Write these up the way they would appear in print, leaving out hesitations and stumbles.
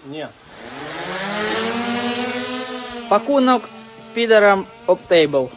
Ні. Пакунок підерам об тейбл.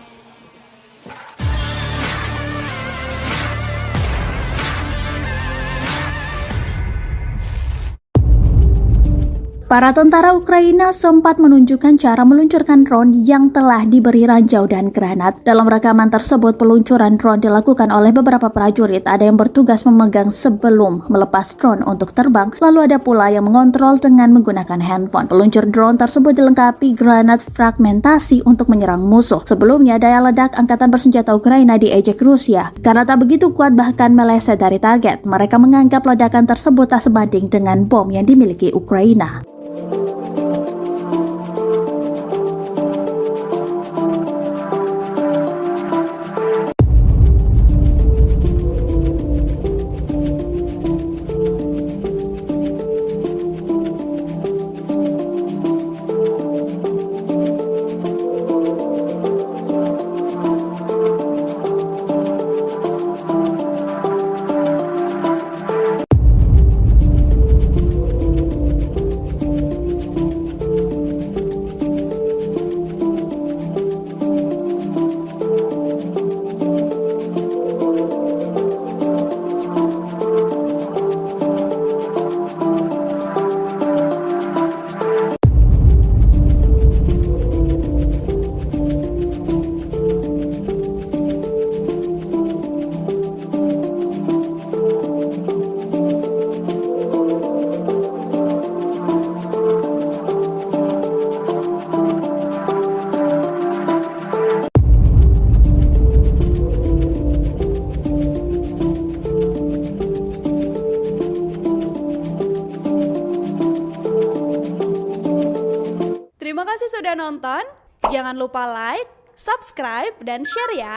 Para tentara Ukraina sempat menunjukkan cara meluncurkan drone yang telah diberi ranjau dan granat. Dalam rekaman tersebut, peluncuran drone dilakukan oleh beberapa prajurit. Ada yang bertugas memegang sebelum melepas drone untuk terbang, lalu ada pula yang mengontrol dengan menggunakan handphone. Peluncur drone tersebut dilengkapi granat fragmentasi untuk menyerang musuh. Sebelumnya, daya ledak Angkatan Bersenjata Ukraina diejek Rusia karena tak begitu kuat bahkan meleset dari target. Mereka menganggap ledakan tersebut tak sebanding dengan bom yang dimiliki Ukraina. Terima kasih sudah nonton. Jangan lupa like, subscribe, dan share ya.